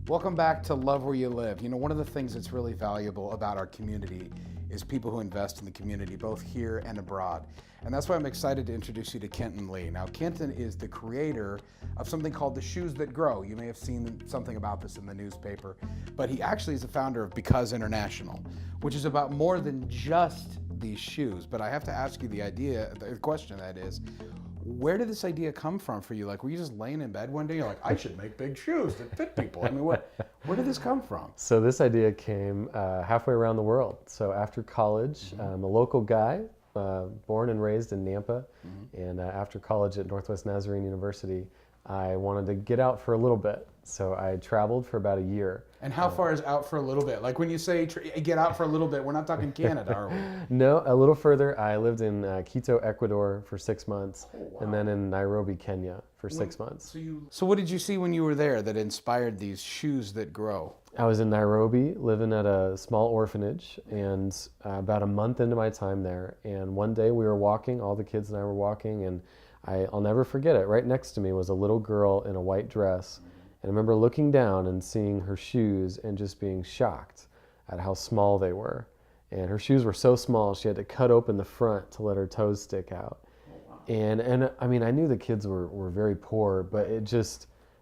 Welcome back to Love Where You Live. You know, one of the things that's really valuable about our community is people who invest in the community, both here and abroad. And that's why I'm excited to introduce you to Kenton Lee. Now, Kenton is the creator of something called the Shoes That Grow. You may have seen something about this in the newspaper, but he actually is the founder of Because International, which is about more than just these shoes. But I have to ask you the question that is, where did this idea come from for you? Like, were you just laying in bed one day, you're like, I should make big shoes that fit people? I mean, where did this come from? So this idea came halfway around the world. So after college, I'm a local guy, born and raised in Nampa. And after college at Northwest Nazarene University, I wanted to get out for a little bit. So I traveled for about a year. And how far is out for a little bit? Like when you say get out for a little bit, we're not talking Canada, are we? No, a little further. I lived in Quito, Ecuador for 6 months, and then in Nairobi, Kenya for 6 months. So what did you see when you were there that inspired these shoes that grow? I was in Nairobi living at a small orphanage, and about a month into my time there, and one day we were walking, all the kids and I were walking, and I'll never forget it. Right next to me was a little girl in a white dress. And I remember looking down and seeing her shoes and just being shocked at how small they were. And her shoes were so small, she had to cut open the front to let her toes stick out. And I mean, I knew the kids were very poor, but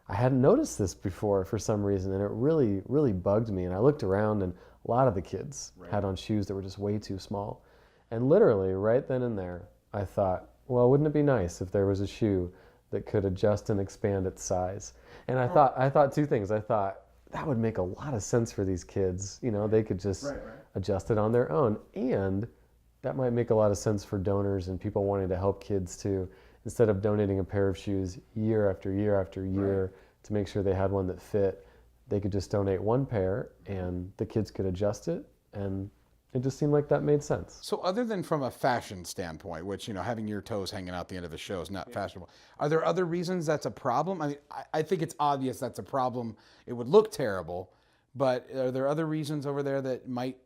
I hadn't noticed this before for some reason. And it really, really bugged me. And I looked around and a lot of the kids had on shoes that were just way too small. And literally right then and there, I thought, well, wouldn't it be nice if there was a shoe that could adjust and expand its size? And I thought two things. I thought that would make a lot of sense for these kids. You know, they could just adjust it on their own. And that might make a lot of sense for donors and people wanting to help kids too. Instead of donating a pair of shoes year after year after year to make sure they had one that fit, they could just donate one pair and the kids could adjust it, and it just seemed like that made sense. So other than from a fashion standpoint, which, you know, having your toes hanging out the end of the show is not fashionable, are there other reasons that's a problem? I mean, I think it's obvious that's a problem. It would look terrible, but are there other reasons over there that might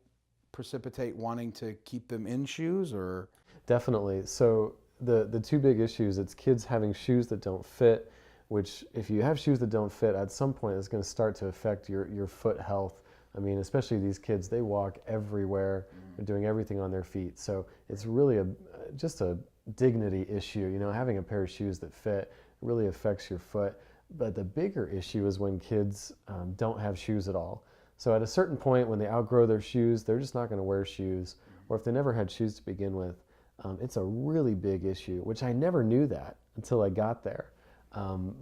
precipitate wanting to keep them in shoes? Or Definitely. So the two big issues, it's kids having shoes that don't fit, which if you have shoes that don't fit, at some point it's going to start to affect your foot health. I mean, especially these kids, they walk everywhere. They're doing everything on their feet. So it's really just a dignity issue. You know, having a pair of shoes that fit really affects your foot. But the bigger issue is when kids don't have shoes at all. So at a certain point, when they outgrow their shoes, they're just not going to wear shoes. Or if they never had shoes to begin with, it's a really big issue, which I never knew that until I got there.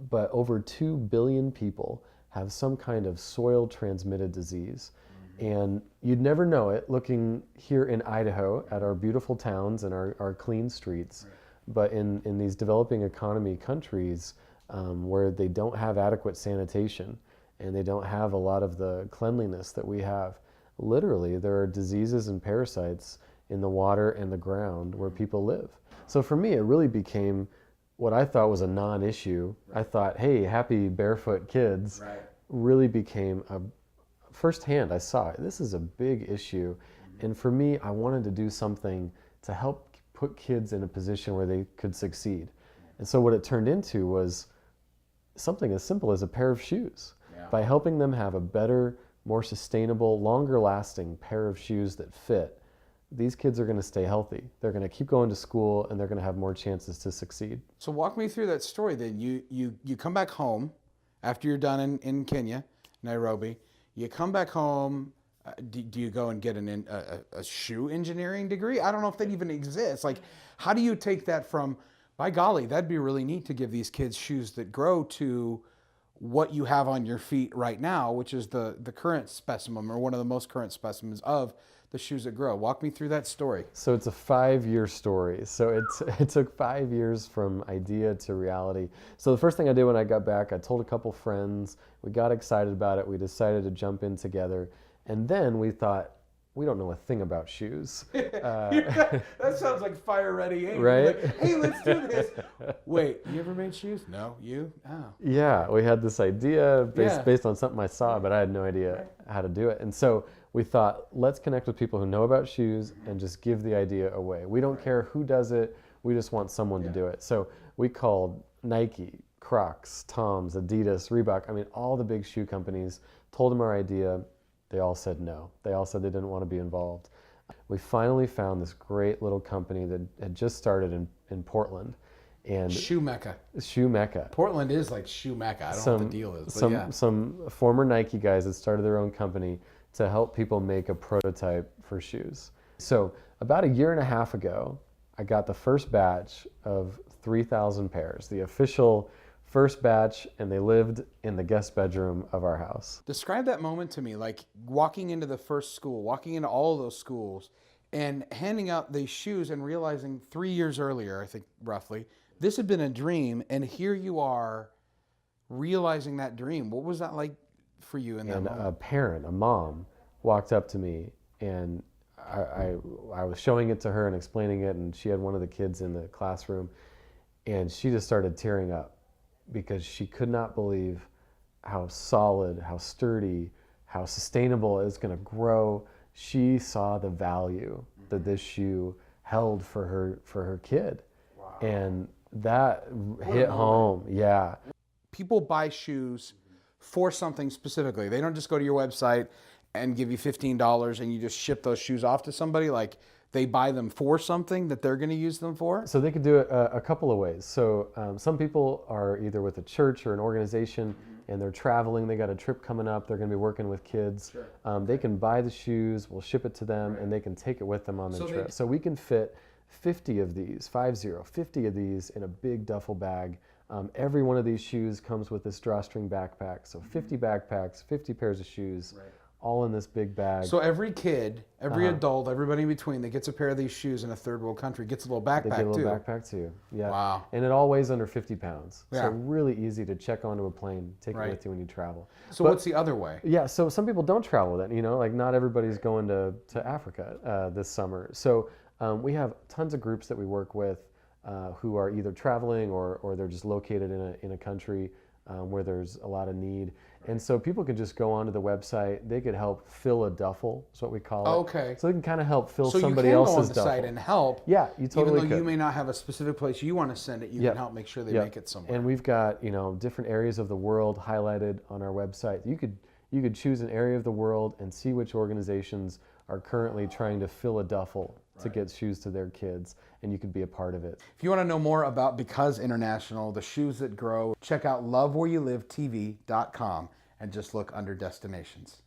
But over 2 billion people have some kind of soil transmitted disease. And you'd never know it looking here in Idaho at our beautiful towns and our clean streets. But in these developing economy countries where they don't have adequate sanitation and they don't have a lot of the cleanliness that we have, literally there are diseases and parasites in the water and the ground where people live. So for me, it really became what I thought was a non-issue. I thought, hey, happy barefoot kids, really became firsthand, I saw it. This is a big issue. And for me, I wanted to do something to help put kids in a position where they could succeed. And so what it turned into was something as simple as a pair of shoes. By helping them have a better, more sustainable, longer lasting pair of shoes that fit, these kids are going to stay healthy. They're going to keep going to school and they're going to have more chances to succeed. so walk me through that story then. You come back home after you're done in Kenya, Nairobi. You come back home. Do you go and get a shoe engineering degree? I don't know if that even exists. Like, how do you take that from, by golly, that'd be really neat to give these kids shoes that grow, to what you have on your feet right now, which is the current specimen, or one of the most current specimens of the shoes that grow. Walk me through that story. So it's a 5-year story. So it took 5 years from idea to reality. So the first thing I did when I got back, I told a couple friends, we got excited about it, we decided to jump in together, and then we thought, we don't know a thing about shoes. That sounds like fire ready aim. Right? Like, hey, let's do this. Wait, you ever made shoes? No, you? Oh. Yeah, we had this idea based on something I saw, but I had no idea how to do it. And so we thought, let's connect with people who know about shoes and just give the idea away. We don't care who does it, we just want someone to do it. So we called Nike, Crocs, Toms, Adidas, Reebok. I mean, all the big shoe companies told them our idea. They all said no. They all said they didn't want to be involved. We finally found this great little company that had just started in Portland. And Shoe Mecca. Shoe Mecca. Portland is like Shoe Mecca. I don't know what the deal is, but yeah. Some former Nike guys that started their own company to help people make a prototype for shoes. So about a year and a half ago, I got the first batch of 3,000 pairs, the official first batch, and they lived in the guest bedroom of our house. Describe that moment to me, like walking into the first school, walking into all of those schools, and handing out these shoes and realizing 3 years earlier, I think roughly, this had been a dream, and here you are realizing that dream. What was that like for you in that moment? And a parent, a mom, walked up to me, and I was showing it to her and explaining it, and she had one of the kids in the classroom, and she just started tearing up because she could not believe how solid, how sturdy, how sustainable it's going to grow. She saw the value that this shoe held for her kid. Wow. And that hit home. Yeah. People buy shoes for something specifically. They don't just go to your website and give you $15 and you just ship those shoes off to somebody. Like, they buy them for something that they're going to use them for? So they could do it a couple of ways. So some people are either with a church or an organization, and they're traveling. They got a trip coming up. They're going to be working with kids. Sure. They can buy the shoes. We'll ship it to them, and they can take it with them on their trip. So we can fit 50 of these, 50 of these in a big duffel bag. Every one of these shoes comes with this drawstring backpack. So 50 backpacks, 50 pairs of shoes. Right. All in this big bag. So every kid, every adult, everybody in between that gets a pair of these shoes in a third world country gets a little backpack too. They get a little backpack too. Yeah. Wow. And it all weighs under 50 pounds. Yeah. So really easy to check onto a plane, take it with you when you travel. So what's the other way? Yeah. So some people don't travel with it. You know, like not everybody's going to Africa this summer. So we have tons of groups that we work with who are either traveling or they're just located in a country where there's a lot of need. And so people could just go onto the website. They could help fill a duffel, is what we call it. Okay. So they can kind of help fill so somebody else's duffel. So you can go on the site and help. Yeah, you totally Even though could. you may not have a specific place you want to send it, you can help make sure they make it somewhere. And we've got, you know, different areas of the world highlighted on our website. You could choose an area of the world and see which organizations are currently trying to fill a duffel to get shoes to their kids, and you could be a part of it. If you want to know more about Because International, the shoes that grow, check out lovewhereyoulivetv.com and just look under destinations.